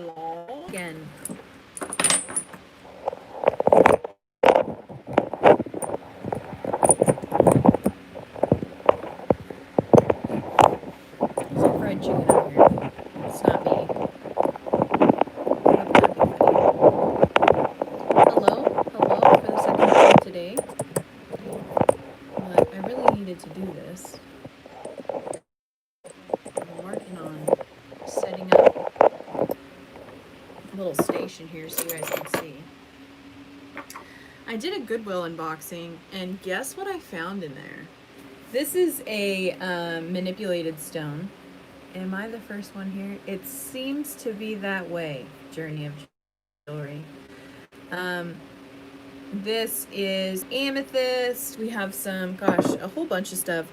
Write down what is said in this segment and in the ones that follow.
Hello again. There's a fried chicken out here. It's not me. Hello, hello for the second time today. But I really needed to do this. I'm working on setting up a little station here so you guys can see. I did a Goodwill unboxing, and guess what I found in there? This is a manipulated stone. Am I the first one here? It seems to be that way, Journey of Jewelry. This is amethyst. We have some, gosh, a whole bunch of stuff.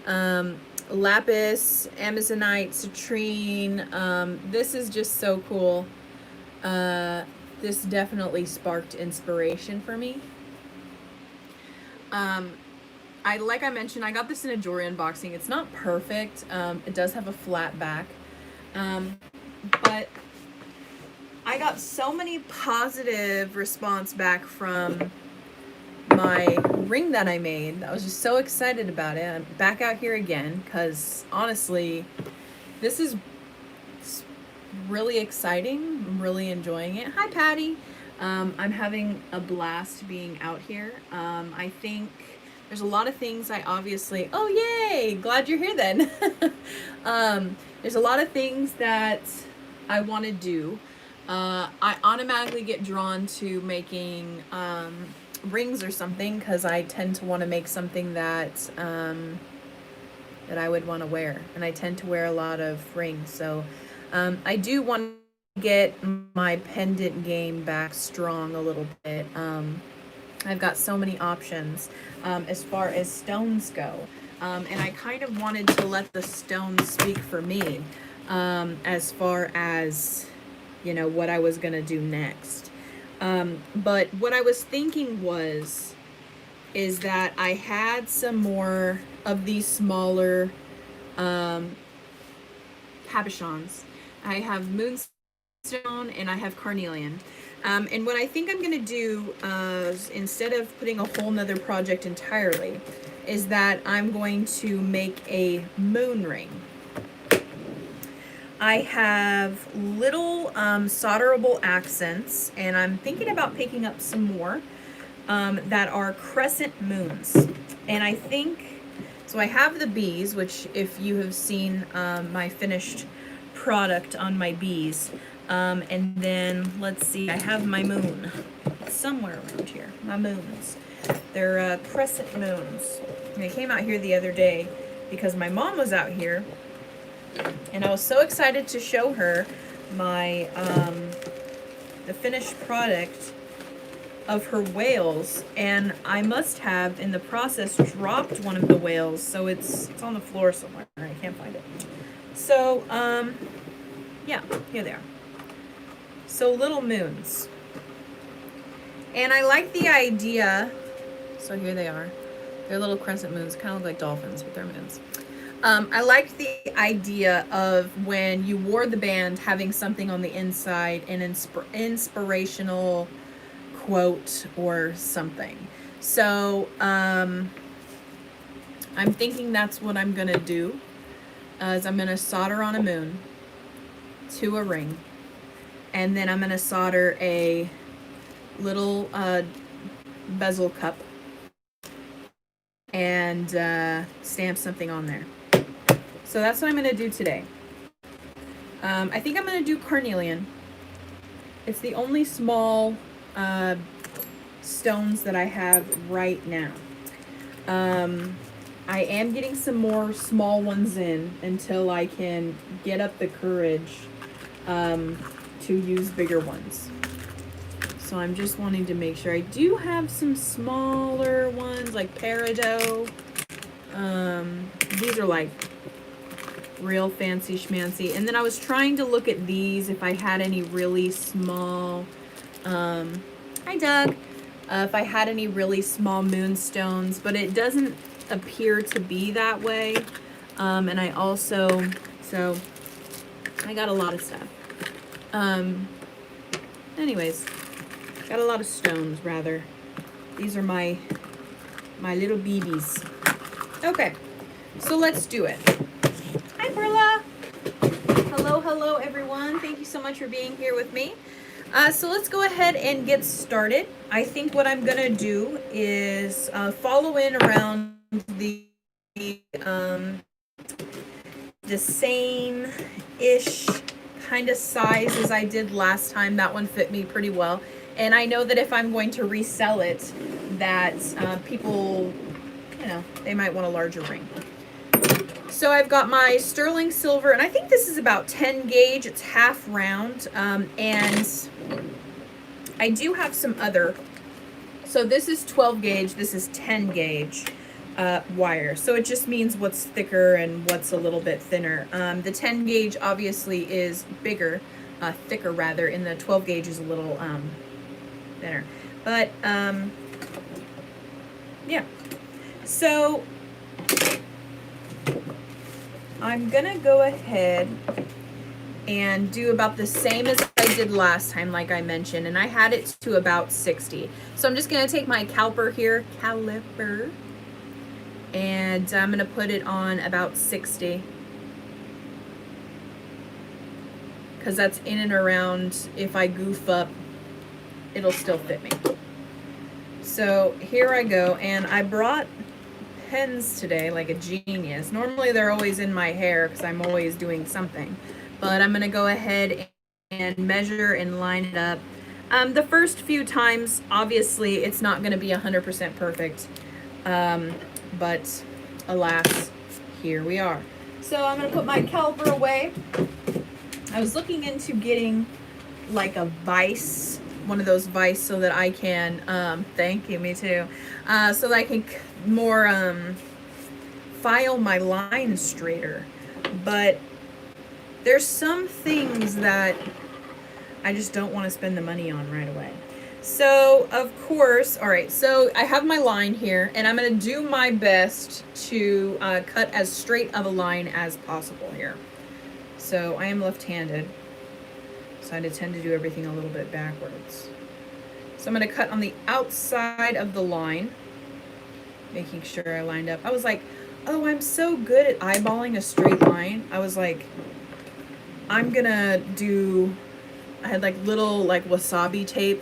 Lapis, amazonite, citrine. This is just so cool. This definitely sparked inspiration for me. Like I mentioned, I got this in a jewelry unboxing. It's not perfect. It does have a flat back. But I got so many positive response back from my ring that I made. I was just so excited about it. I'm back out here again because honestly, this is really exciting. I'm really enjoying it. Hi, Patty. I'm having a blast being out here. I think there's a lot of things I obviously, oh yay, glad you're here then. There's a lot of things that I want to do. I automatically get drawn to making rings or something because I tend to want to make something that that I would want to wear, and I tend to wear a lot of rings. So I do want to get my pendant game back strong a little bit. I've got so many options as far as stones go, and I kind of wanted to let the stones speak for me as far as, you know, what I was gonna do next. But what I was thinking is that I had some more of these smaller cabochons. I have Moonstone and I have Carnelian. And what I think I'm going to do, instead of putting a whole nother project entirely, is that I'm going to make a moon ring. I have little solderable accents, and I'm thinking about picking up some more that are crescent moons. And I think, so I have the bees, which if you have seen my finished product on my bees, and then let's see, I have my moon somewhere around here. My moons, they're crescent moons. And they came out here the other day because my mom was out here, and I was so excited to show her my the finished product of her whales, and I must have in the process dropped one of the whales, so it's on the floor somewhere. I can't find it. So yeah, here they are. So little moons. And I like the idea, so here they are. They're little crescent moons, kind of look like dolphins, but they're moons. I liked the idea of when you wore the band, having something on the inside, an inspirational quote or something. So I'm thinking that's what I'm gonna do, is I'm gonna solder on a moon to a ring, and then I'm gonna solder a little bezel cup and stamp something on there. So that's what I'm gonna do today. I think I'm gonna do Carnelian. It's the only small stones that I have right now. I am getting some more small ones in until I can get up the courage to use bigger ones. So I'm just wanting to make sure. I do have some smaller ones like peridot. These are like real fancy schmancy. And then I was trying to look at these if I had any really small, hi Doug, if I had any really small moonstones, but it doesn't appear to be that way. And I also, so I got a lot of stuff. Anyways, got a lot of stones, rather. These are my little BBs. Okay, so let's do it. Hi, Perla. Hello, hello, everyone. Thank you so much for being here with me. So let's go ahead and get started. I think what I'm gonna do is follow in around the same-ish kind of size as I did last time. That one fit me pretty well. And I know that if I'm going to resell it, that people, you know, they might want a larger ring. So I've got my sterling silver, and I think this is about 10 gauge. It's half round, and I do have some other. So this is 12 gauge, this is 10 gauge wire. So it just means what's thicker and what's a little bit thinner. The 10 gauge obviously is bigger, thicker rather, and the 12 gauge is a little thinner. But yeah. So I'm gonna go ahead and do about the same as I did last time, like I mentioned, and I had it to about 60. So I'm just gonna take my caliper here, and I'm gonna put it on about 60. Because that's in and around, if I goof up, it'll still fit me. So here I go, and I brought pens today like a genius. Normally they're always in my hair because I'm always doing something, but I'm gonna go ahead and measure and line it up. The first few times, obviously, it's not gonna be 100% perfect, but alas, here we are. So I'm gonna put my caliper away. I was looking into getting like a vise, one of those vise, so that I can, thank you, me too, so that I can more file my lines straighter. But there's some things that I just don't want to spend the money on right away. So of course, all right, so I have my line here, and I'm going to do my best to cut as straight of a line as possible here. So I am left-handed, so I tend to do everything a little bit backwards. So I'm going to cut on the outside of the line, making sure I lined up. I was like, oh, I'm so good at eyeballing a straight line. I was like, I'm gonna do, I had like little like wasabi tape,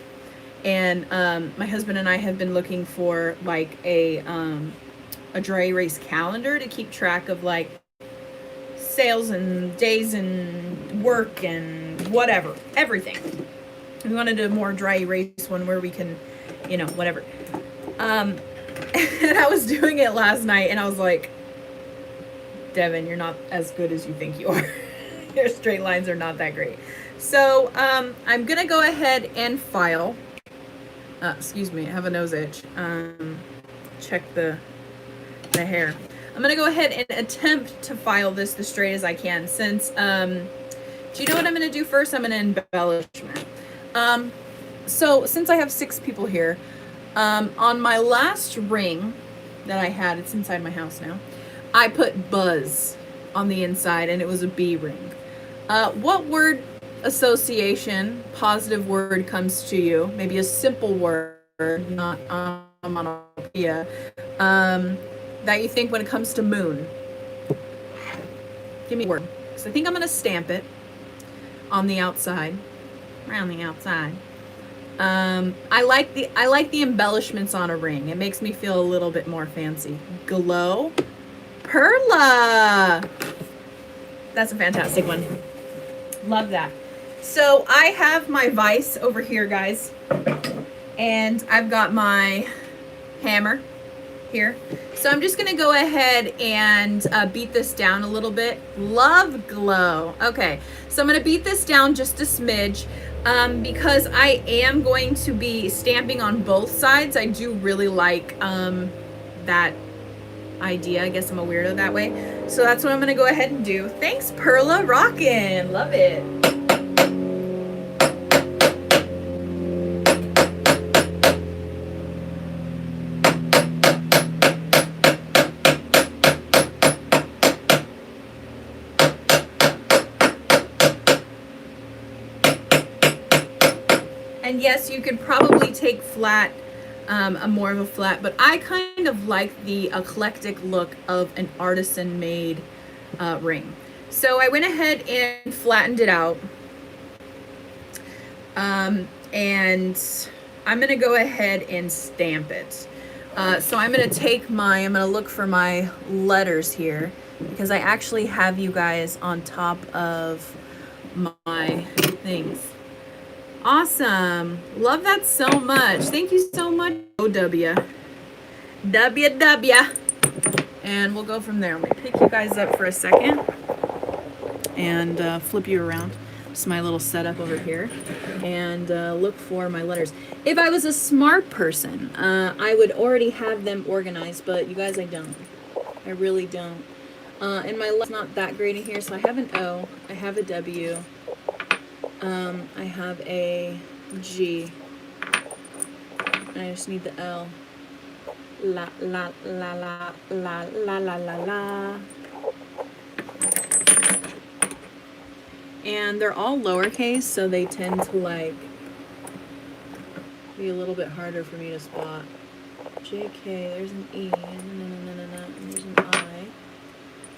and my husband and I have been looking for like a dry erase calendar to keep track of like sales and days and work and whatever, everything. We wanted a more dry erase one where we can, you know, whatever. And I was doing it last night, and I was like, Devin, you're not as good as you think you are. Your straight lines are not that great. So I'm gonna go ahead and file. Excuse me, I have a nose itch. Check the hair. I'm gonna go ahead and attempt to file this as straight as I can, since, do you know what I'm gonna do first? I'm gonna embellishment. So since I have 6 people here, on my last ring that I had, it's inside my house now, I put buzz on the inside, and it was a B ring. What word association, positive word, comes to you? Maybe a simple word, not onomatopoeia, that you think when it comes to moon? Give me a word. So I think I'm going to stamp it on the outside, around the outside. I like the embellishments on a ring. It makes me feel a little bit more fancy. Glow. Perla. That's a fantastic one. Love that. So I have my vise over here, guys, and I've got my hammer here. So I'm just gonna go ahead and beat this down a little bit. Love glow. Okay, so I'm gonna beat this down just a smidge, because I am going to be stamping on both sides. I do really like that idea. I guess I'm a weirdo that way. So that's what I'm gonna go ahead and do. Thanks, Perla. Rockin'. Love it. And yes, you could probably take flat, a more of a flat, but I kind of like the eclectic look of an artisan made ring. So I went ahead and flattened it out. And I'm gonna go ahead and stamp it. So I'm gonna look for my letters here because I actually have you guys on top of my things. Awesome. Love that so much. Thank you so much. OW. WW. And we'll go from there. I'm gonna pick you guys up for a second and flip you around. It's my little setup over here, and look for my letters. If I was a smart person, I would already have them organized, but you guys, I don't. I really don't. And my letters not that great in here, so I have an O, I have a W, I have a G, and I just need the L. La la la la la la la la la. And they're all lowercase, so they tend to like be a little bit harder for me to spot. JK, there's an E, and there's an I,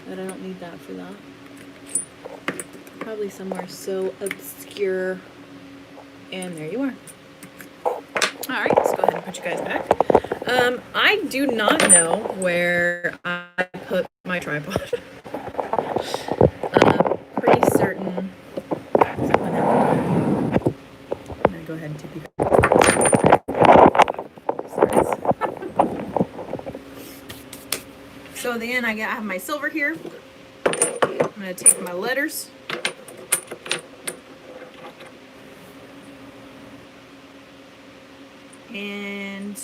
but I don't need that for that. Probably somewhere so obscure. And there you are. Alright, let's go ahead and put you guys back. I do not know where I put my tripod. Pretty certain. I'm gonna go ahead and tip you. So then I have my silver here. I'm gonna take my letters. And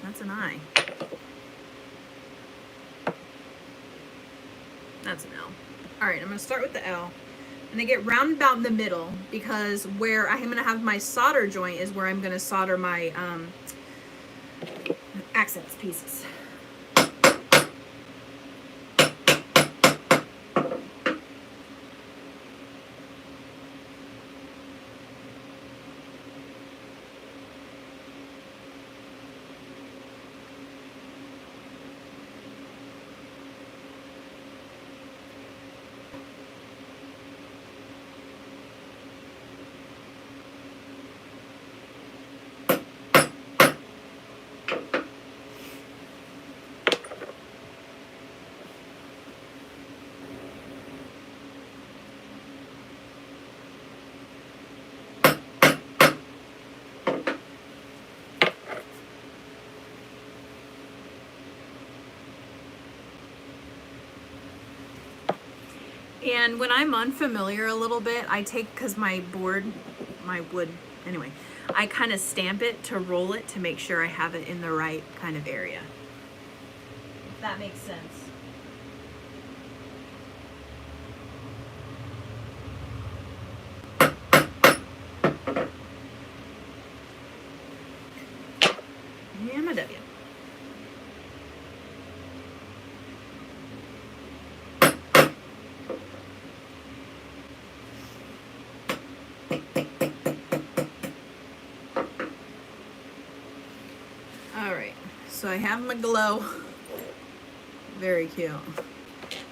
that's an I. That's an L. All right, I'm gonna start with the L. And I get round about in the middle because where I'm gonna have my solder joint is where I'm gonna solder my accents pieces. And when I'm unfamiliar a little bit, I take, because my wood, anyway, I kind of stamp it to roll it to make sure I have it in the right kind of area. If that makes sense. And my W. So I have my glow. Very cute.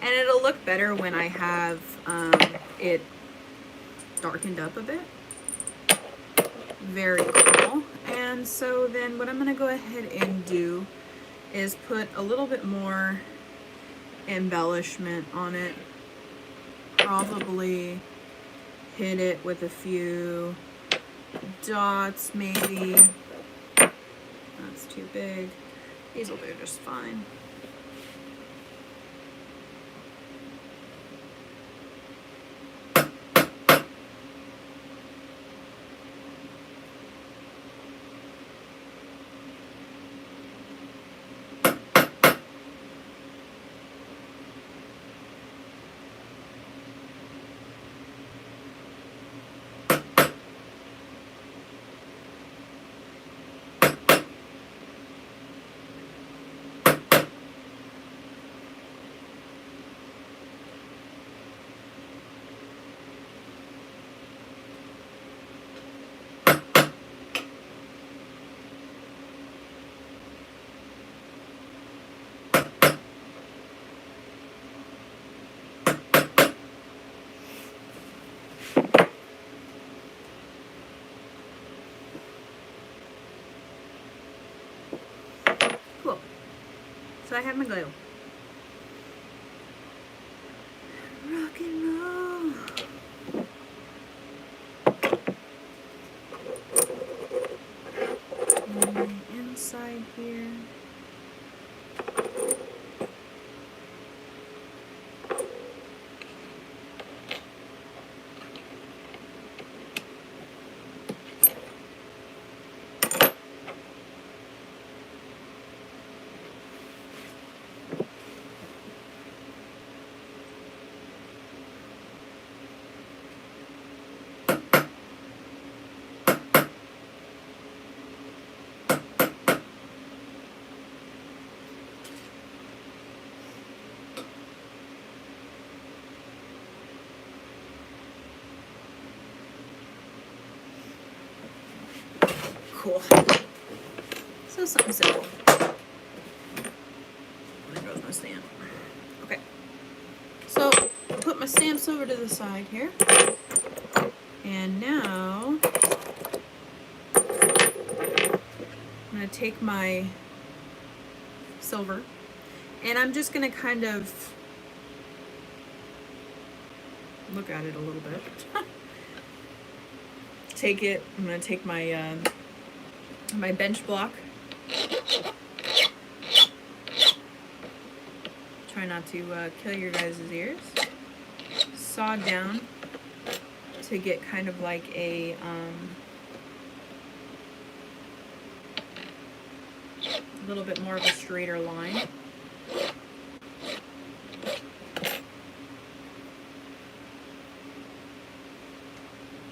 And it'll look better when I have it darkened up a bit. Very cool. And so then what I'm gonna go ahead and do is put a little bit more embellishment on it. Probably hit it with a few dots maybe. That's too big. These will do just fine. Should I have my glue? Rock and roll. And the inside here. Cool. So something simple. There goes my stamp. Okay. So I'll put my stamps over to the side here. And now I'm going to take my silver and I'm just going to kind of look at it a little bit. Take it, I'm going to take my my bench block. Try not to kill your guys' ears. Saw down to get kind of like a little bit more of a straighter line.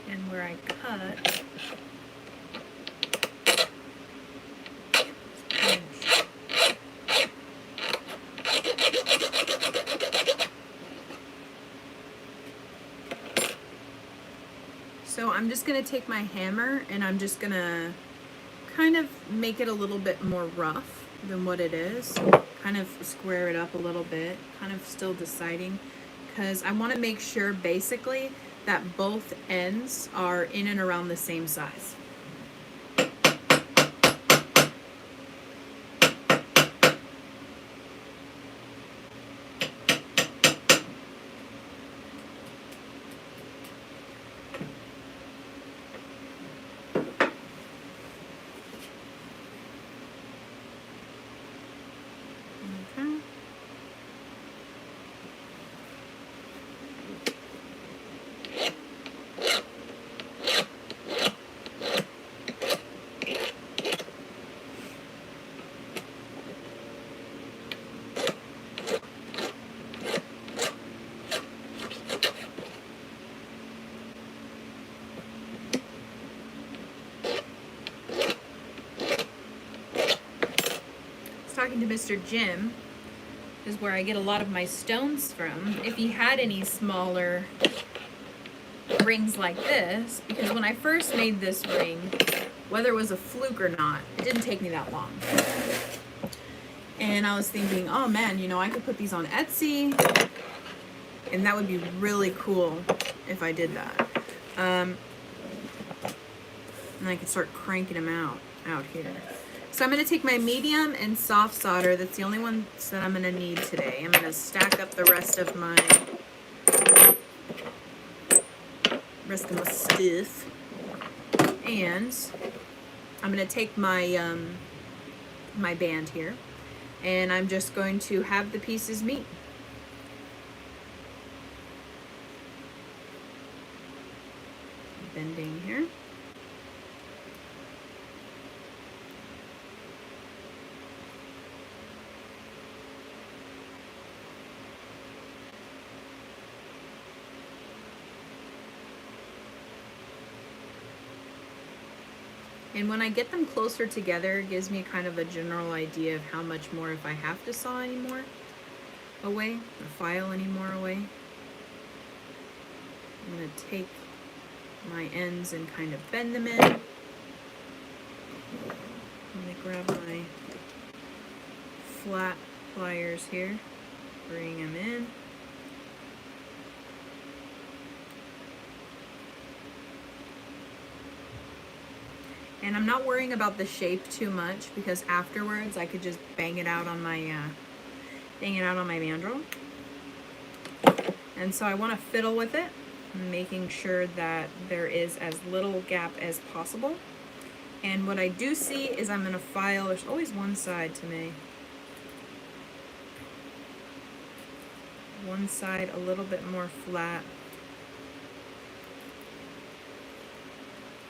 And where I cut, so I'm just going to take my hammer and I'm just going to kind of make it a little bit more rough than what it is. Kind of square it up a little bit, kind of still deciding, because I want to make sure basically that both ends are in and around the same size. Talking to Mr. Jim is where I get a lot of my stones from. If he had any smaller rings like this, because when I first made this ring, whether it was a fluke or not, it didn't take me that long. And I was thinking, oh man, you know, I could put these on Etsy and that would be really cool if I did that. And I could start cranking them out here. So I'm going to take my medium and soft solder. That's the only ones that I'm going to need today. I'm going to stack up the rest of my stuff. And I'm going to take my my band here, and I'm just going to have the pieces meet. Bending here. And when I get them closer together, it gives me kind of a general idea of how much more, if I have to saw any more away, or file any more away. I'm going to take my ends and kind of bend them in. I'm going to grab my flat pliers here, bring them in. And I'm not worrying about the shape too much because afterwards I could just bang it out on my it out on my mandrel. And so I want to fiddle with it, making sure that there is as little gap as possible. And what I do see is I'm going to file, there's always one side to me. One side a little bit more flat.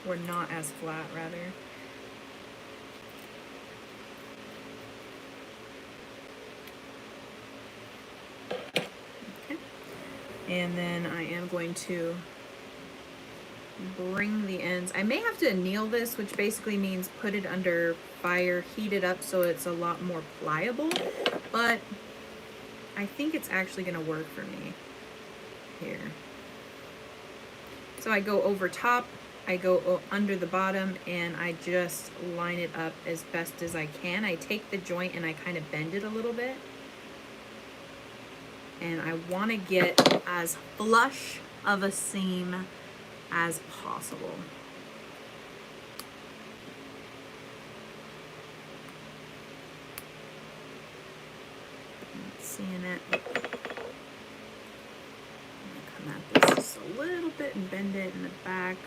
Or not as flat, rather. Okay. And then I am going to bring the ends. I may have to anneal this, which basically means put it under fire, heat it up so it's a lot more pliable, but I think it's actually going to work for me here. So I go over top, I go under the bottom, and I just line it up as best as I can. I take the joint and I kind of bend it a little bit. And I want to get as flush of a seam as possible. Seeing it. I'm gonna come at this just a little bit and bend it in the back.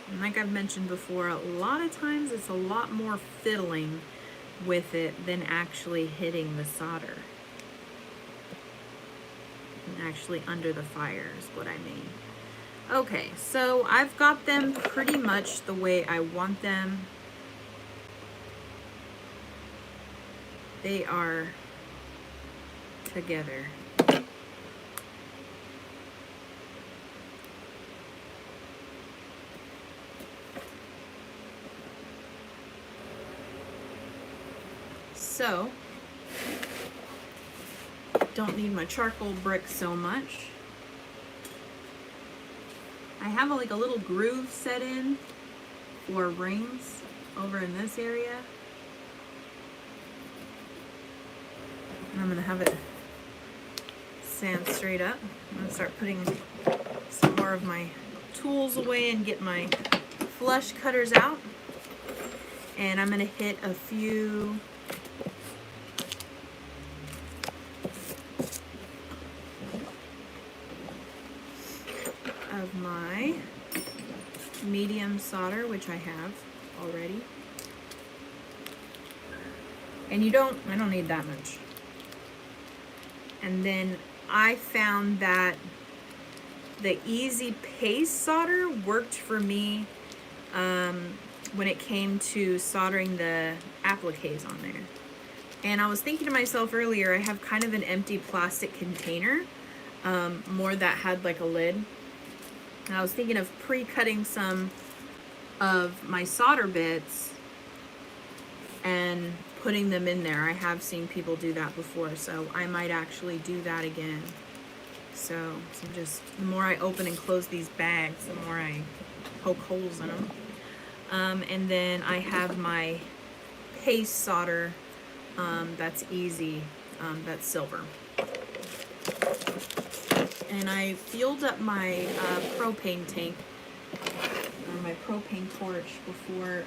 And like I've mentioned before, a lot of times it's a lot more fiddling with it than actually hitting the solder. And actually under the fire is what I mean. Okay, so I've got them pretty much the way I want them. They are together. So, don't need my charcoal brick so much. I have like a little groove set in for rings over in this area. And I'm gonna have it sand straight up. I'm gonna start putting some more of my tools away and get my flush cutters out. And I'm gonna hit a few of my medium solder, which I have already. And I don't need that much. And then I found that the easy paste solder worked for me when it came to soldering the appliques on there. And I was thinking to myself earlier, I have kind of an empty plastic container, more that had like a lid. And I was thinking of pre-cutting some of my solder bits and putting them in there. I have seen people do that before, so I might actually do that again. So just the more I open and close these bags, the more I poke holes in them. And then I have my paste solder that's easy, that's silver. And I fueled up my propane tank, or my propane torch before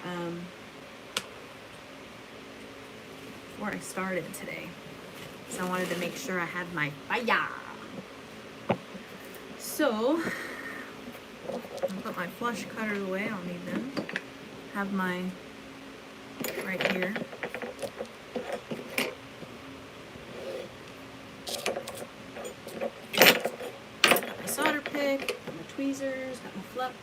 I started today. So I wanted to make sure I had my fire. So, I'll put my flush cutters away, I don't need them. Have mine right here. Got my solder pick, got my tweezers, got my flux.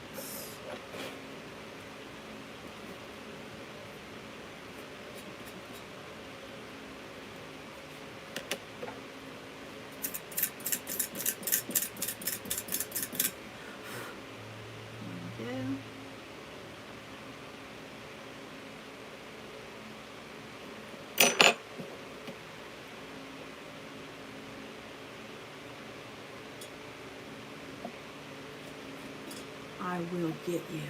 I will get you.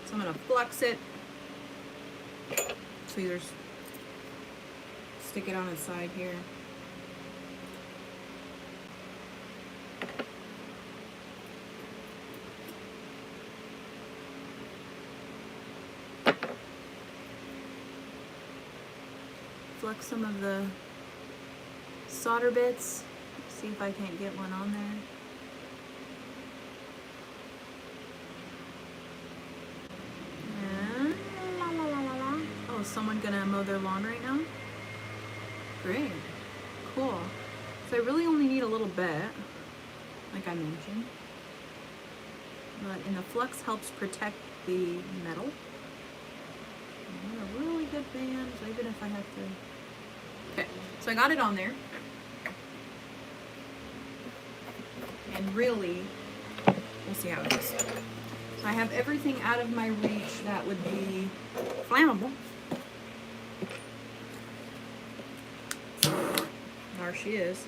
So I'm gonna flux it. Tweezers. Stick it on its side here. Flux some of the solder bits. See if I can't get one on there. And oh, is someone gonna mow their lawn right now? Great, cool. So I really only need a little bit, like I mentioned. And the flux helps protect the metal. And they're a really good band, so even if I have to. Okay, so I got it on there. And really, we'll see how it is. So I have everything out of my reach that would be flammable. There she is.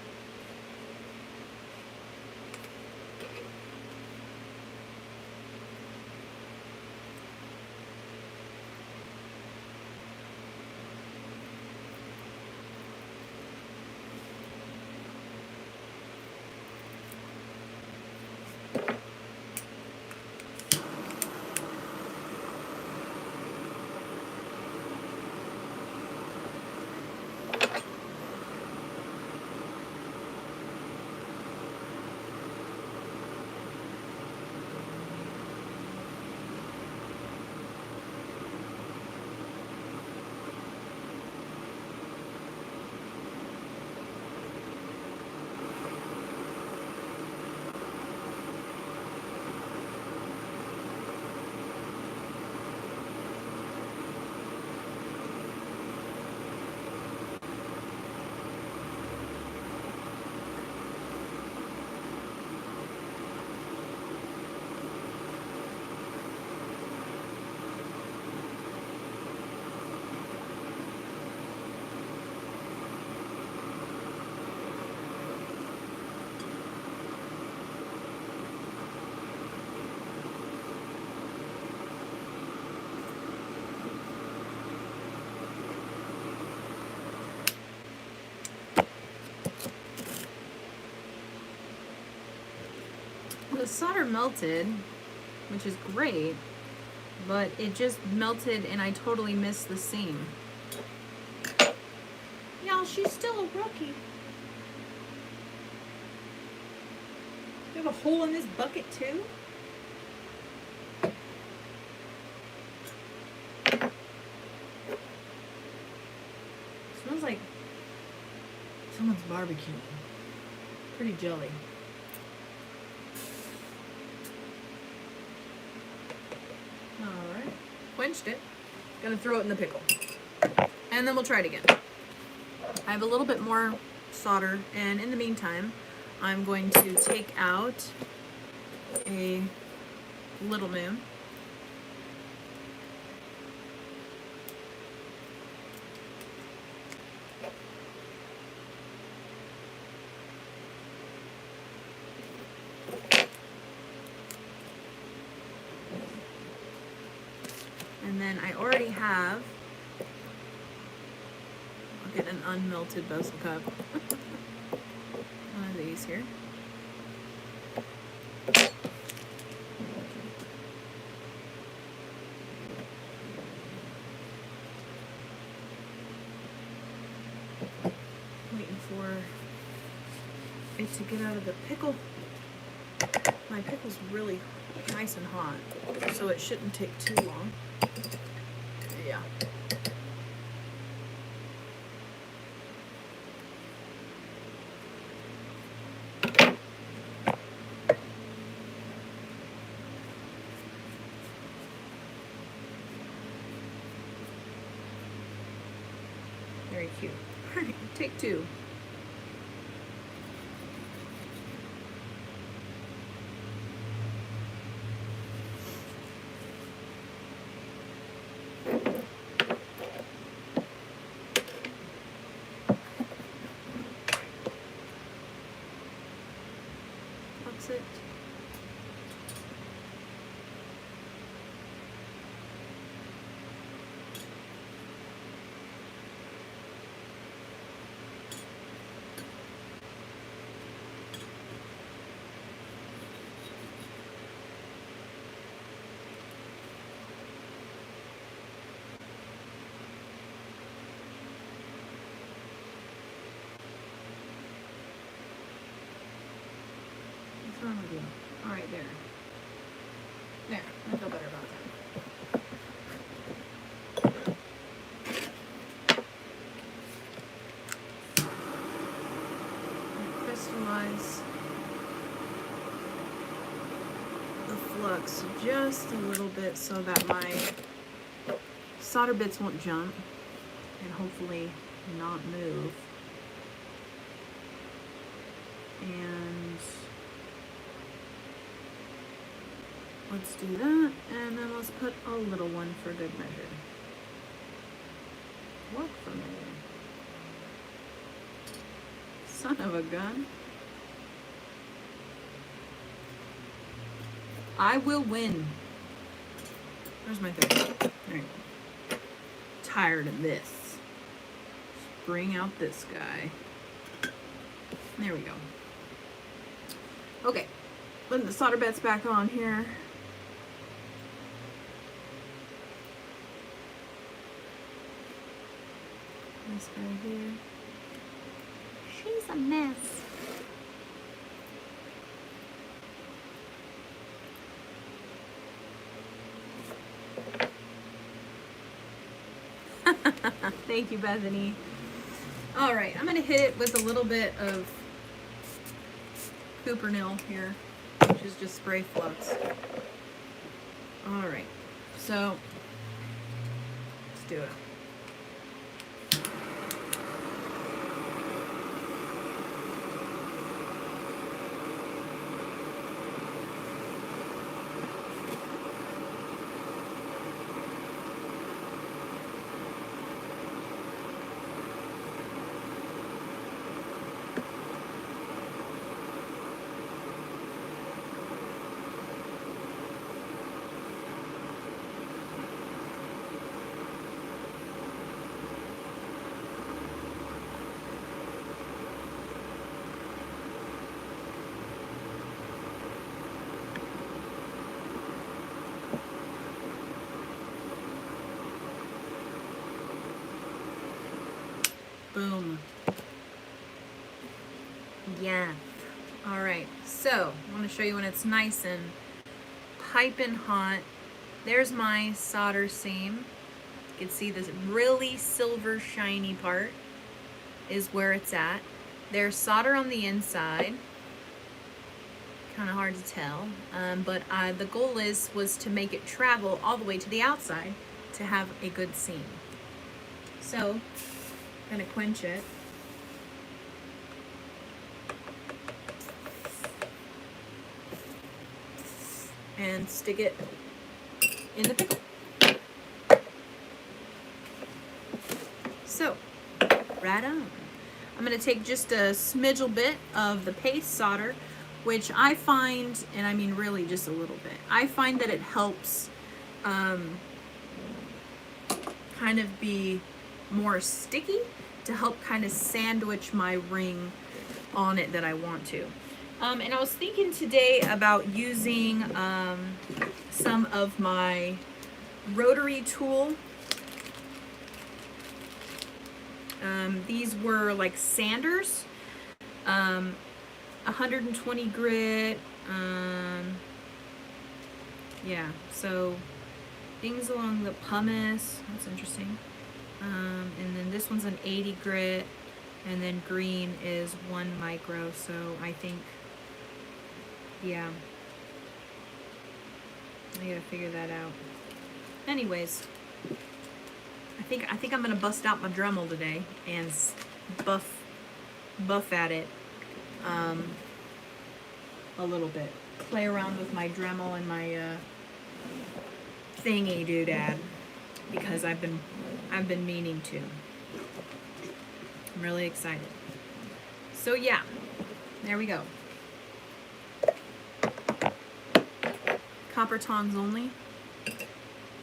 The solder melted, which is great, but it just melted and I totally missed the seam. Y'all, she's still a rookie. You have a hole in this bucket too? Smells like someone's barbecuing. Pretty jelly. Alright, quenched it. Gonna throw it in the pickle. And then we'll try it again. I have a little bit more solder, and in the meantime, I'm going to take out a little moon. And then I already have, I'll get an unmelted bezel cup. One of these here. Waiting for it to get out of the pickle. My pickle's really nice and hot, so it shouldn't take too long. Yeah. Very cute. All right, take two. It. right, there. There, I feel better about that. Crystallize the flux just a little bit so that my solder bits won't jump and hopefully not move. And let's do that, and then let's put a little one for good measure. Work for me. Son of a gun. I will win. Where's my thing? Alright. Tired of this. Let's bring out this guy. There we go. Okay. Putting the solder bits back on here. This guy here. She's a mess. Thank you, Bethany. All right, I'm gonna hit it with a little bit of Cupernil here, which is just spray flux. All right, so let's do it. Boom. Yeah. All right. So I want to show you when it's nice and piping hot. There's my solder seam. You can see this really silver shiny part is where it's at. There's solder on the inside. Kind of hard to tell, but the goal was to make it travel all the way to the outside to have a good seam. So I'm gonna quench it. And stick it in the pickle. So, right on. I'm gonna take just a smidgel bit of the paste solder, which I find, and I mean really just a little bit, I find that it helps kind of be more sticky to help kind of sandwich my ring on it that I want to. And I was thinking today about using some of my rotary tool. These were like sanders, 120 grit, yeah, so things along the pumice, that's interesting. And then this one's an 80 grit, and then green is 1 micro, so I think, yeah, I gotta figure that out. Anyways, I think I'm gonna bust out my Dremel today and buff at it a little bit. Play around with my Dremel and my thingy doodad, because I've been meaning to. I'm really excited. So yeah, there we go. Copper tongs only.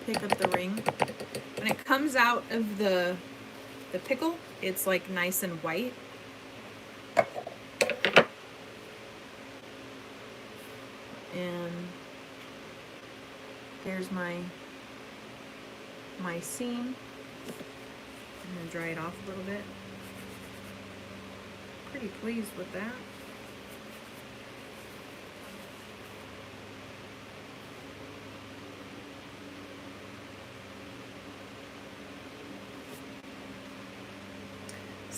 Pick up the ring. When it comes out of the pickle, it's like nice and white. And there's my seam. I'm gonna dry it off a little bit. Pretty pleased with that.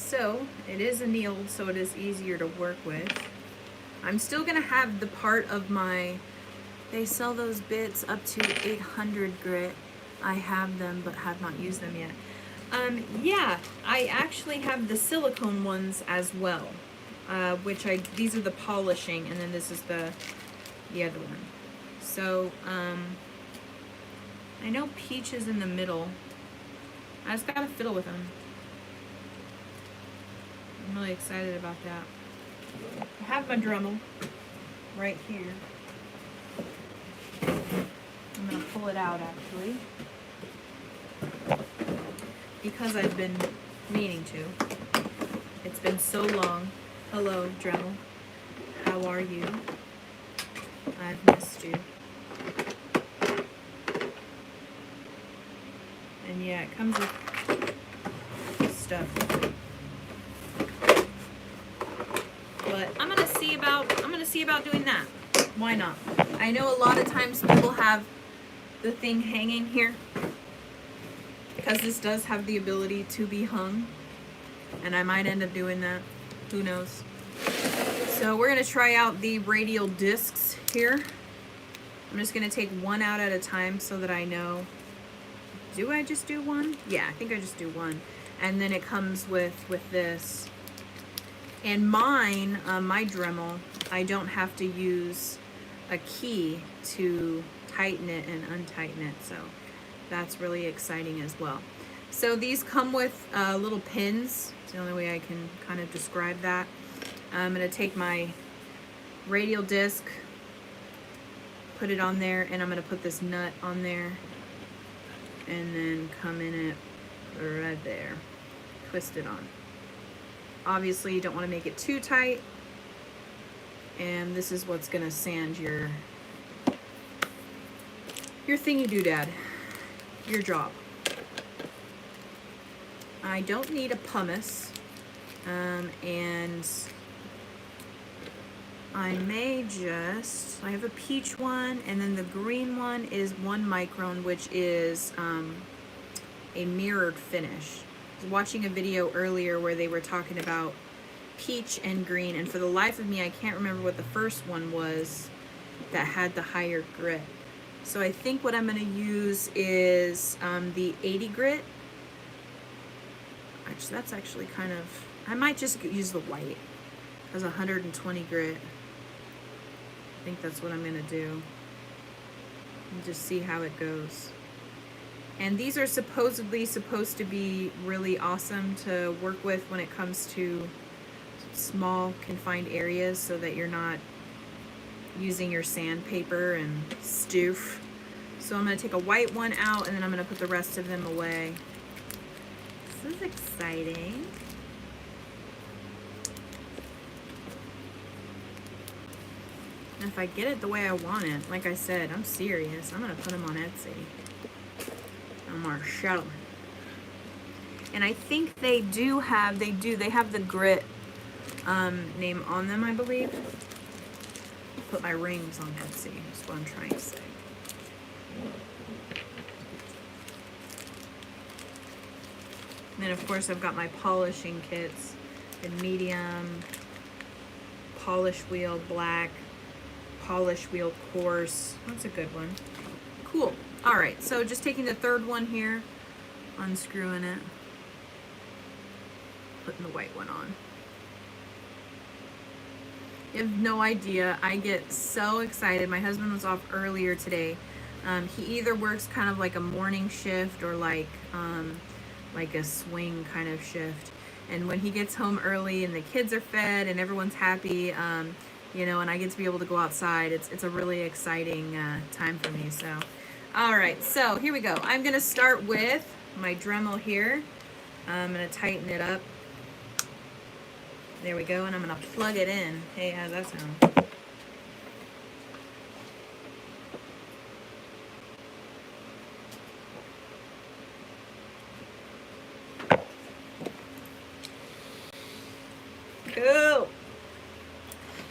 So it is annealed, so it is easier to work with. I'm still gonna have the part of my, they sell those bits up to 800 grit. I have them, but have not used them yet. Yeah, I actually have the silicone ones as well, these are the polishing, and then this is the other one. So, I know Peach is in the middle. I just gotta fiddle with them. I'm really excited about that. I have my Dremel right here. I'm gonna pull it out actually, because I've been meaning to. It's been so long. Hello, Dremel. How are you? I've missed you. And yeah, it comes with stuff. But I'm gonna see about doing that. Why not? I know a lot of times people have the thing hanging here, because this does have the ability to be hung, and I might end up doing that. Who knows? So we're gonna try out the radial discs here. I'm just gonna take one out at a time so that I know. Do I just do one? Yeah, I think I just do one. And then it comes with this. And mine, my Dremel, I don't have to use a key to tighten it and untighten it. So that's really exciting as well. So these come with little pins. It's the only way I can kind of describe that. I'm gonna take my radial disc, put it on there, and I'm gonna put this nut on there, and then come in it right there, twist it on. Obviously you don't want to make it too tight, and this is what's gonna sand your thingy doodad, your job. I don't need a pumice, and I may just, I have a peach one, and then the green one is 1 micron, which is a mirrored finish. I was watching a video earlier where they were talking about peach and green, and for the life of me I can't remember what the first one was that had the higher grit. So I think what I'm going to use is the 80 grit. Actually, that's actually kind of, I might just use the white. It has 120 grit. I think that's what I'm going to do. And just see how it goes. And these are supposedly supposed to be really awesome to work with when it comes to small confined areas, so that you're not using your sandpaper and stoof. So I'm going to take a white one out, and then I'm going to put the rest of them away. This is exciting. And if I get it the way I want it, like I said, I'm serious. I'm going to put them on Etsy. I'm going to sell them. And I think they have the grit name on them, I believe. Put my rings on Etsy, is what I'm trying to say. And then of course I've got my polishing kits, the medium, polish wheel black, polish wheel coarse. That's a good one. Cool. All right, so just taking the third one here, unscrewing it, putting the white one on. You have no idea. I get so excited. My husband was off earlier today. He either works kind of like a morning shift or like a swing kind of shift. And when he gets home early and the kids are fed and everyone's happy, you know, and I get to be able to go outside, it's a really exciting time for me. So, all right, so here we go. I'm gonna start with my Dremel here. I'm gonna tighten it up. There we go, and I'm gonna plug it in. Hey, how's that sound? Cool.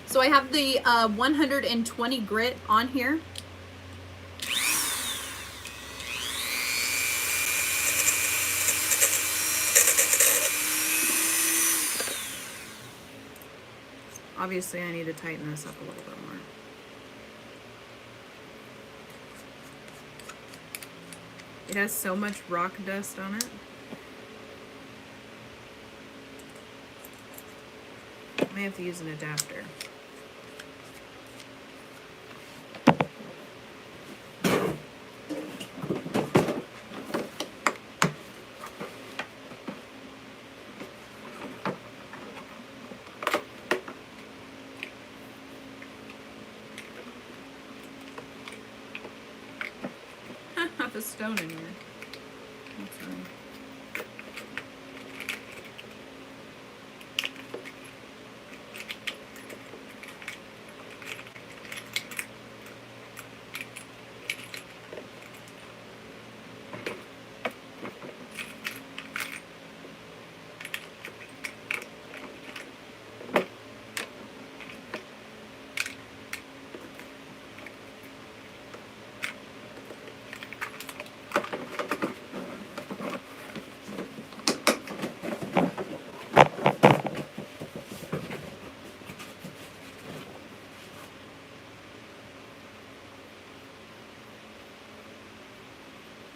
So I have the 120 grit on here. Obviously I need to tighten this up a little bit more. It has so much rock dust on it. I may have to use an adapter. Have a stone in here. That's funny.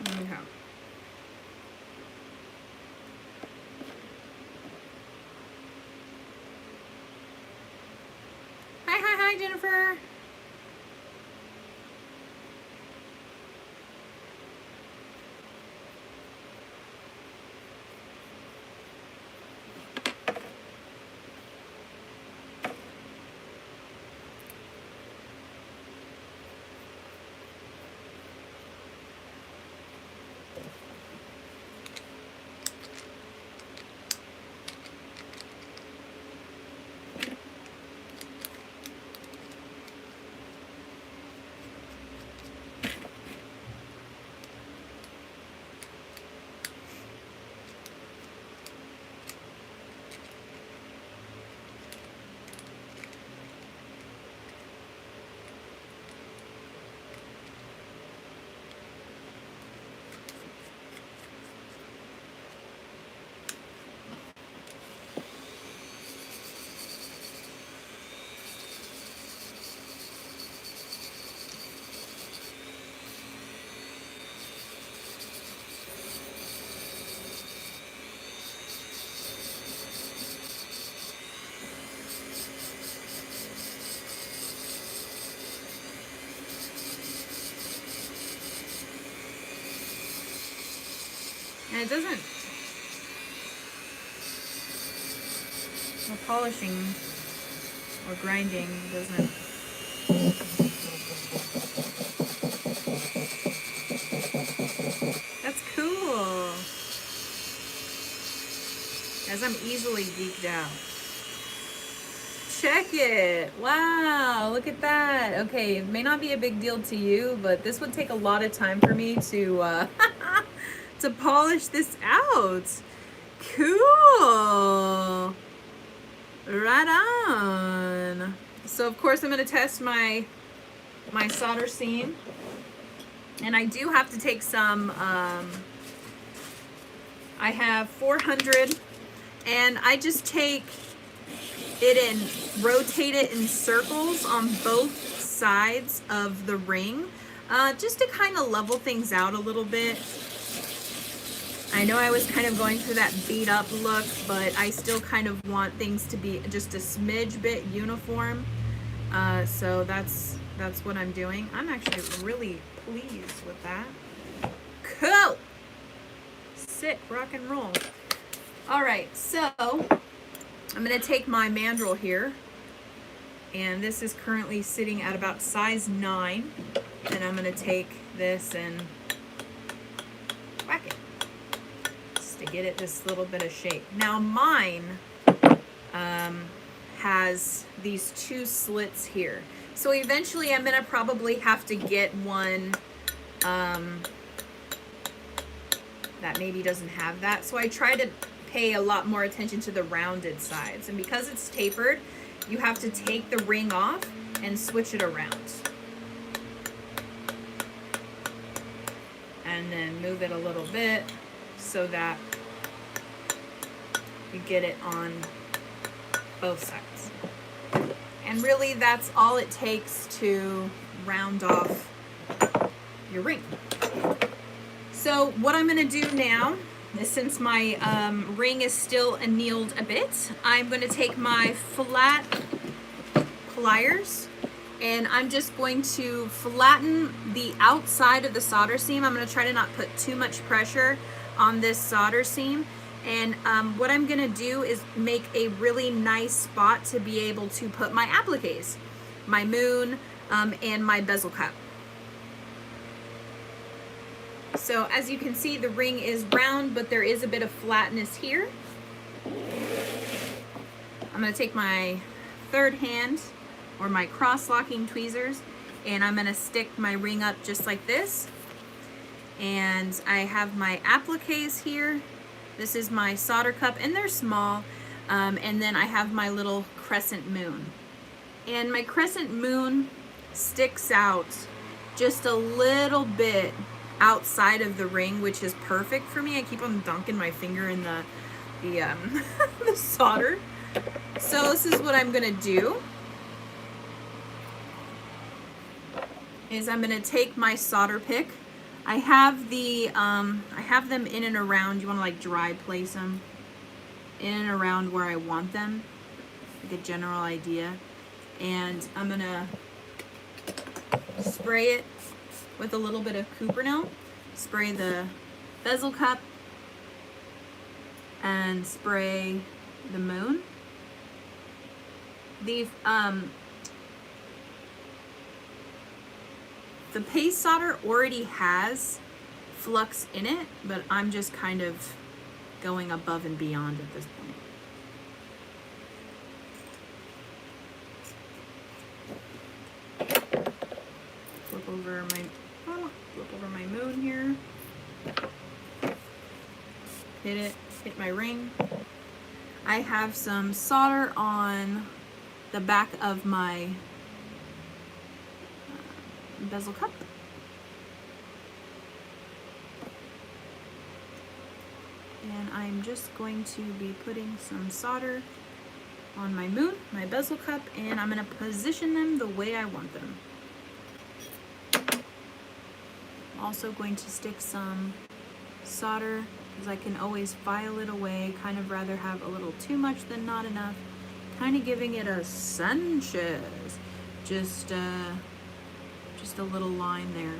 Okay. Hi, Jennifer. And it doesn't, the polishing or grinding doesn't. That's cool. As I'm easily geeked out. Check it. Wow, look at that. Okay, it may not be a big deal to you, but this would take a lot of time for me to to polish this out. Cool. Right on. So of course I'm going to test my solder seam, and I do have to take some I have 400, and I just take it and rotate it in circles on both sides of the ring, just to kind of level things out a little bit. I know I was kind of going for that beat up look, but I still kind of want things to be just a smidge bit uniform. So that's what I'm doing. I'm actually really pleased with that. Cool. Sit, rock and roll. All right, so I'm gonna take my mandrel here, and this is currently sitting at about size 9, and I'm gonna take this and whack it just to get it this little bit of shape. Now mine has these 2 slits here, so eventually I'm gonna probably have to get one that maybe doesn't have that. So I try to pay a lot more attention to the rounded sides, and because it's tapered, you have to take the ring off and switch it around, and then move it a little bit so that you get it on both sides. And really that's all it takes to round off your ring. So what I'm gonna do now is, since my ring is still annealed a bit, I'm gonna take my flat pliers and I'm just going to flatten the outside of the solder seam. I'm gonna try to not put too much pressure on this solder seam. And what I'm gonna do is make a really nice spot to be able to put my appliques, my moon, and my bezel cup. So as you can see, the ring is round, but there is a bit of flatness here. I'm gonna take my third hand, or my cross-locking tweezers, and I'm gonna stick my ring up just like this. And I have my appliques here. This is my solder cup, and they're small. And then I have my little crescent moon. And my crescent moon sticks out just a little bit outside of the ring, which is perfect for me. I keep on dunking my finger in the the solder. So this is what I'm gonna do. Is I'm gonna take my solder pick. I have the I have them in and around. You want to like dry place them in and around where I want them, like a general idea. And I'm gonna spray it with a little bit of Cuprinol, spray the bezel cup, and spray the moon. The paste solder already has flux in it, but I'm just kind of going above and beyond at this point. Flip over my moon here. Hit my ring. I have some solder on the back of my bezel cup. And I'm just going to be putting some solder on my moon, my bezel cup, and I'm going to position them the way I want them. I'm also going to stick some solder, because I can always file it away, kind of rather have a little too much than not enough, kind of giving it a Sanchez, just a little line there.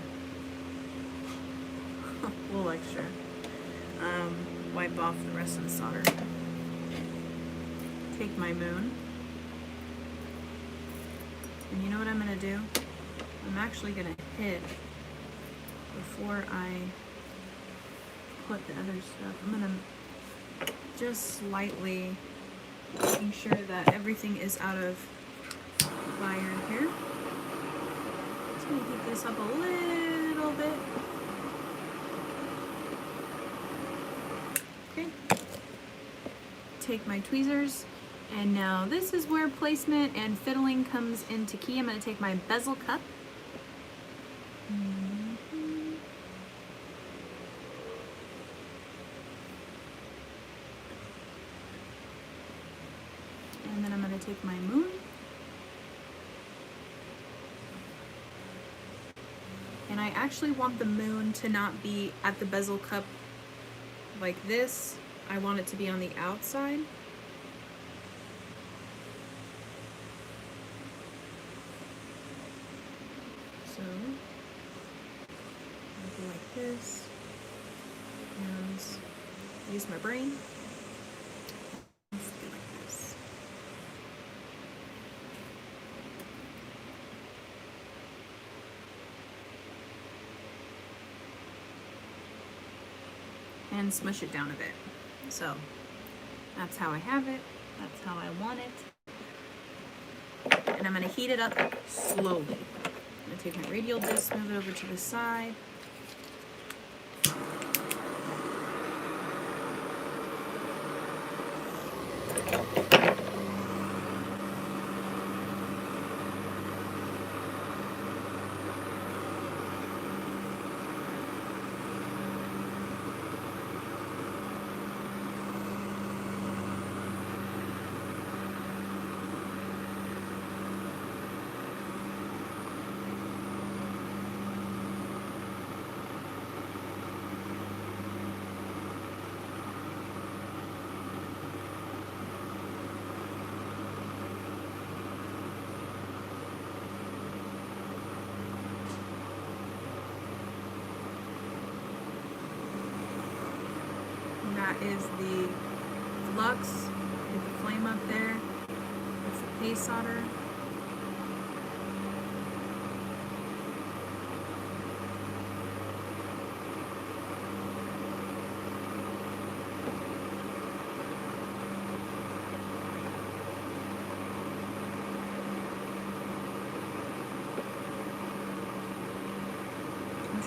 A little extra. Wipe off the rest of the solder. Take my moon. And you know what I'm gonna do? I'm actually gonna hit, before I put the other stuff, I'm gonna just slightly making sure that everything is out of fire here. Just gonna heat this up a little bit. Okay. Take my tweezers, and now this is where placement and fiddling comes into key. I'm gonna take my bezel cup. And then I'm going to take my moon. And I actually want the moon to not be at the bezel cup like this. I want it to be on the outside. So, I'll go like this. And use my brain. And smush it down a bit. So that's how I have it. That's how I want it. And I'm going to heat it up slowly. I'm going to take my radial disc, move it over to the side. that is the flux. Get the flame up there. That's the paste solder.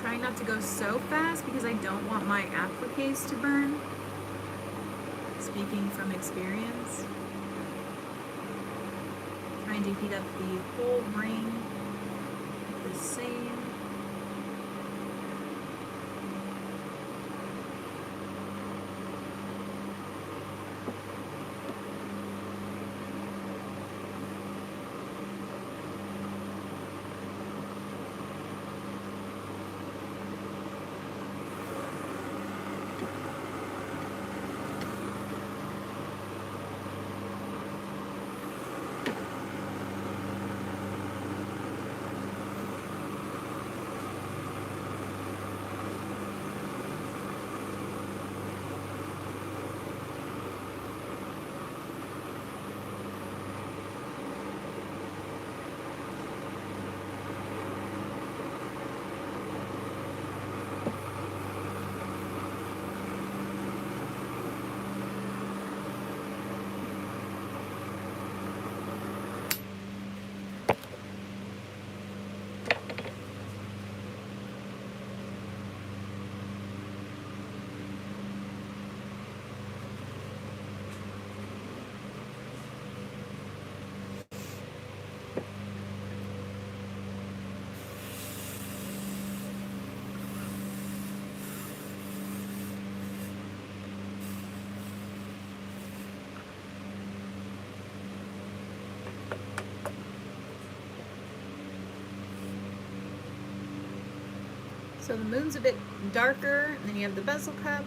Trying not to go so fast because I don't want my appliques to burn. Speaking from experience. Trying to heat up the whole ring the same. So the moon's a bit darker, and then you have the bezel cup.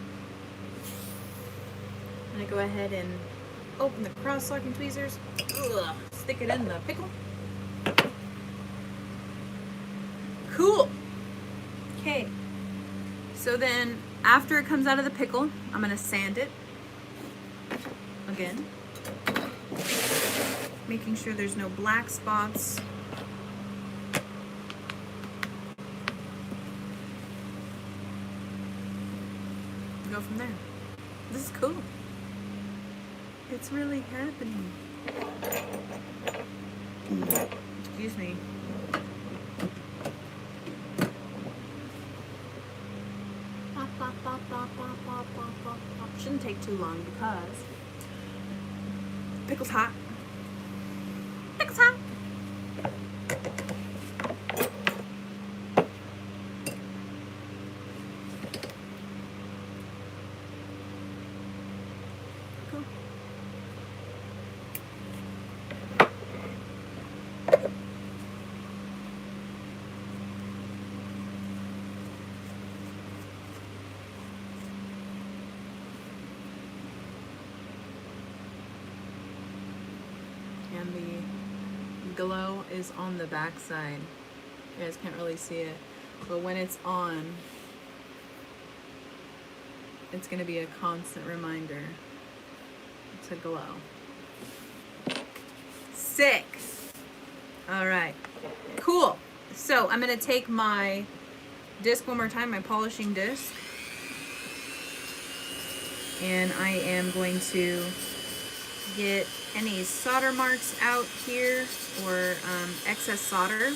I'm gonna go ahead and open the cross-locking tweezers. Ugh, stick it in the pickle. Cool. Okay. So then, after it comes out of the pickle, I'm gonna sand it again, making sure there's no black spots. Go from there. This is cool. It's really happening. Excuse me. Shouldn't take too long because pickle's hot. Pickle's hot. Cool. And the glow is on the back side. You guys can't really see it, but when it's on, it's going to be a constant reminder to glow. Sick. All right, cool. So I'm going to take my disc one more time, my polishing disc, and I am going to get any solder marks out here or excess solder.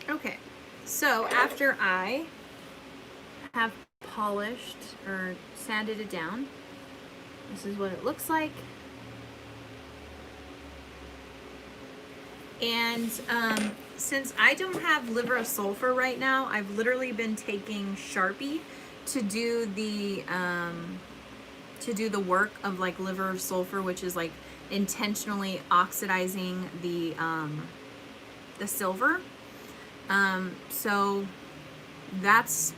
Okay, so after I have polished or sanded it down, this is what it looks like. And since I don't have liver of sulfur right now, I've literally been taking Sharpie to do the work of like liver of sulfur, which is like intentionally oxidizing the silver. So that's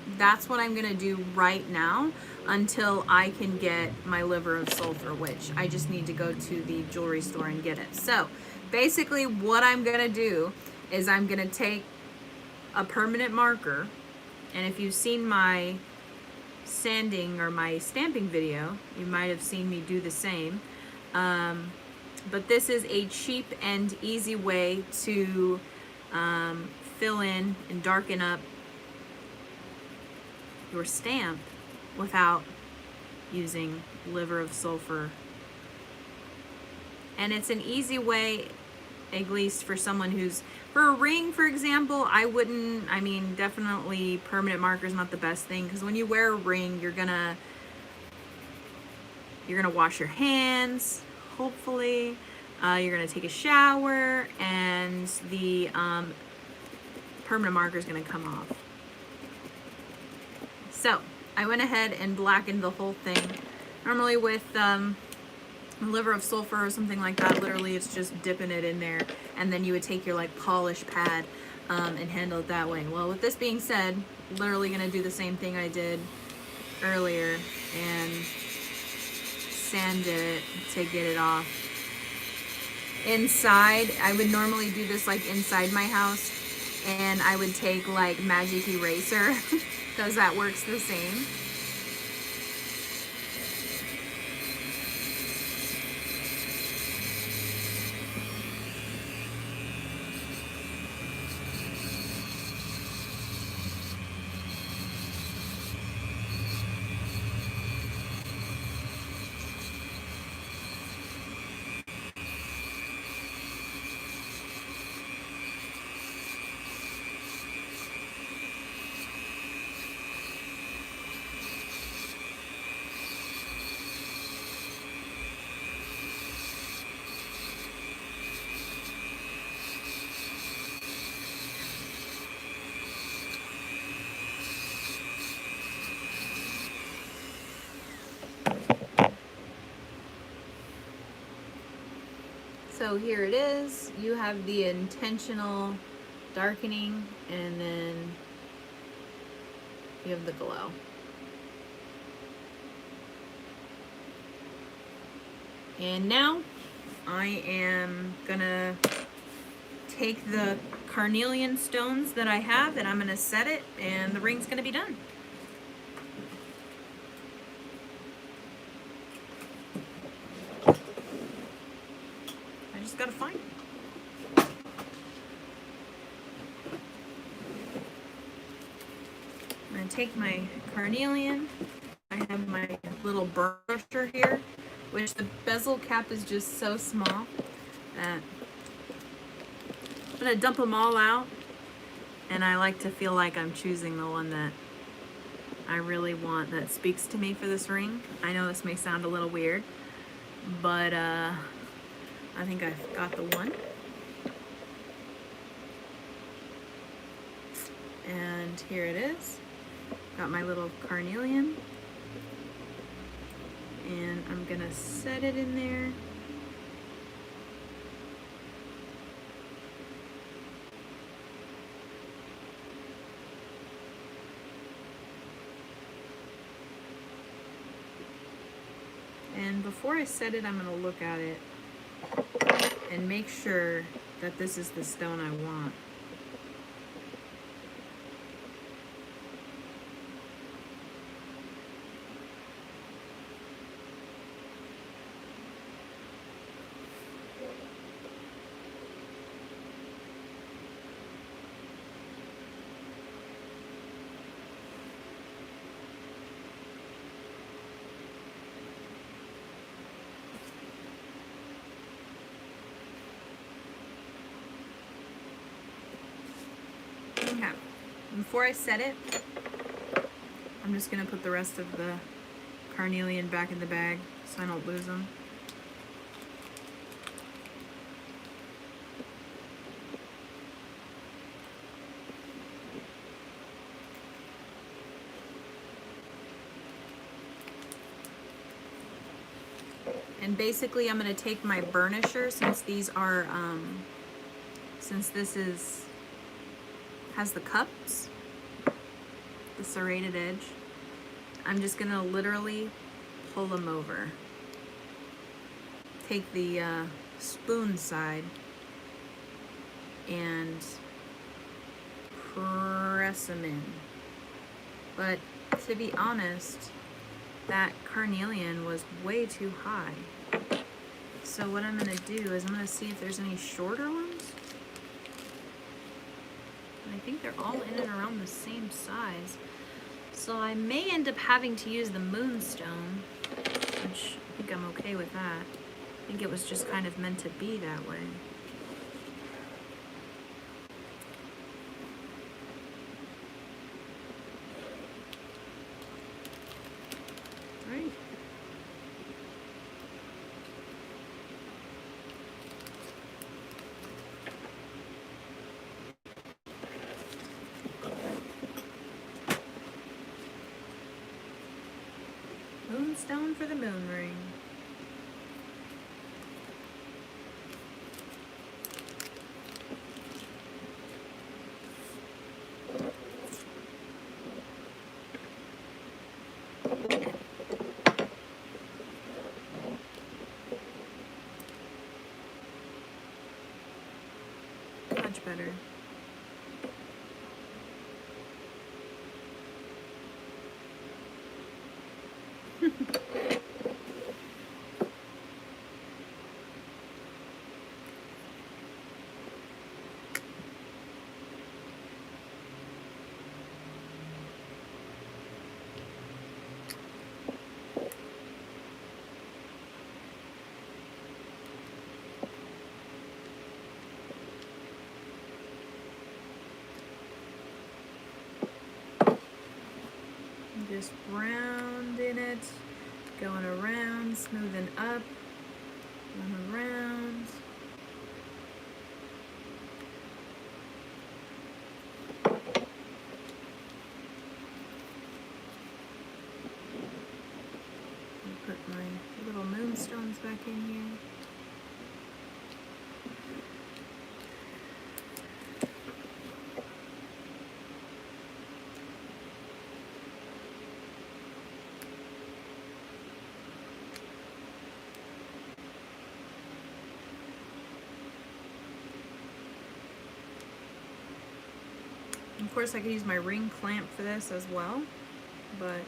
what I'm gonna do right now until I can get my liver of sulfur, which I just need to go to the jewelry store and get it. So basically what I'm gonna do is I'm gonna take a permanent marker, and if you've seen my sanding or my stamping video, you might have seen me do the same. But this is a cheap and easy way to fill in and darken up your stamp without using liver of sulfur. And it's an easy way, at least for someone who's, for a ring, for example, I mean, definitely permanent marker is not the best thing, because when you wear a ring, you're gonna wash your hands, hopefully. You're gonna take a shower, and the permanent marker is gonna come off. So I went ahead and blackened the whole thing. Normally with liver of sulfur or something like that, literally it's just dipping it in there, and then you would take your like polish pad and handle it that way. Well, with this being said, literally gonna do the same thing I did earlier and sand it to get it off. Inside, I would normally do this like inside my house, and I would take like magic eraser because that works the same. So here it is. You have the intentional darkening, and then you have the glow. And now I am gonna take the carnelian stones that I have, and I'm gonna set it, and the ring's gonna be done. I just gotta find it. I'm gonna take my carnelian. I have my little brusher here, which the bezel cap is just so small that I'm gonna dump them all out, and I like to feel like I'm choosing the one that I really want, that speaks to me for this ring. I know this may sound a little weird, but I think I've got the one. And here it is. Got my little carnelian, and I'm gonna set it in there. And before I set it, I'm gonna look at it and make sure that this is the stone I want. Before I set it, I'm just gonna put the rest of the carnelian back in the bag so I don't lose them. And basically I'm going to take my burnisher, since these are, since this has the cups, the serrated edge, I'm just going to literally pull them over. Take the spoon side and press them in. But to be honest, that carnelian was way too high. So what I'm gonna do is I'm gonna see if there's any shorter ones. And I think they're all in and around the same size. So I may end up having to use the Moonstone, which I think I'm okay with that. I think it was just kind of meant to be that way. Right. Moonstone for the moon ring. Much better. Just rounding it, going around, smoothing up, going around. Put my little moonstones back in here. Of course, I could use my ring clamp for this as well, but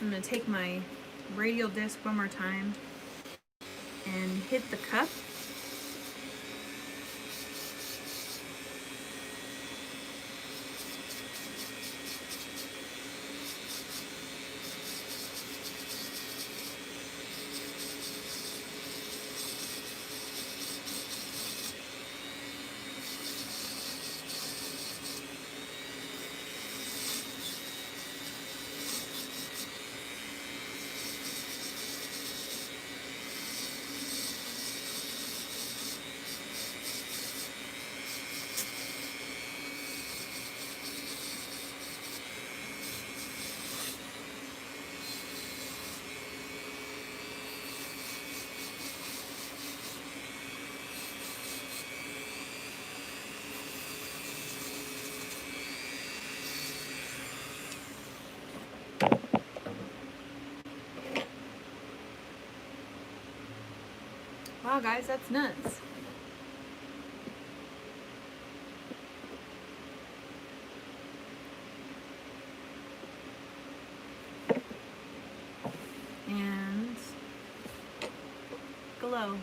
I'm going to take my radial disc one more time and hit the cup. Wow, guys, that's nuts. And glow.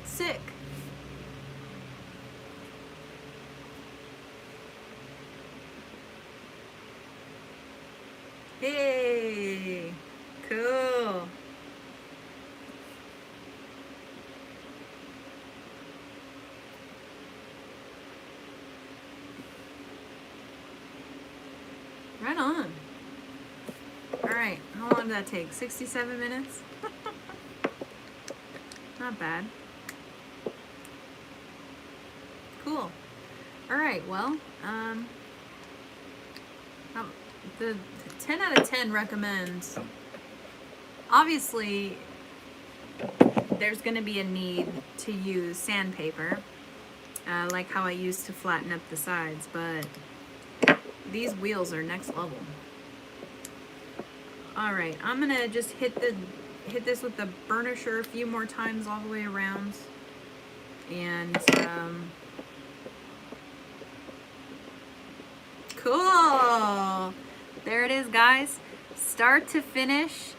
Sick. Hey, cool. Right on. All right, how long did that take? 67 minutes? Not bad. Cool. All right, well, the 10 out of 10 recommends. Obviously, there's going to be a need to use sandpaper, like how I used to flatten up the sides, but these wheels are next level. All right, I'm gonna just hit this with the burnisher a few more times all the way around, and cool. There it is, guys. Start to finish,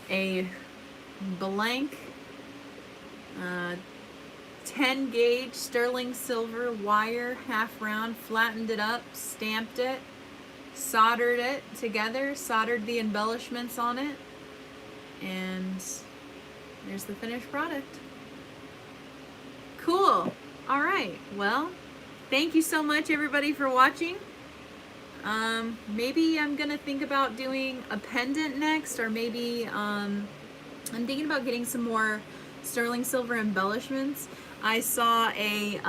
a blank 10 gauge sterling silver wire, half round, flattened it up, stamped it, soldered it together, soldered the embellishments on it, and there's the finished product. Cool. All right, well, thank you so much everybody for watching. Maybe I'm gonna think about doing a pendant next, or maybe I'm thinking about getting some more sterling silver embellishments. I saw a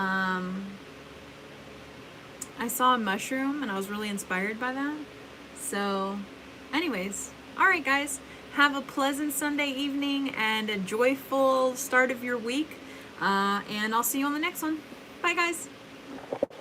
mushroom and I was really inspired by that. So anyways, all right guys, have a pleasant Sunday evening and a joyful start of your week, and I'll see you on the next one. Bye guys.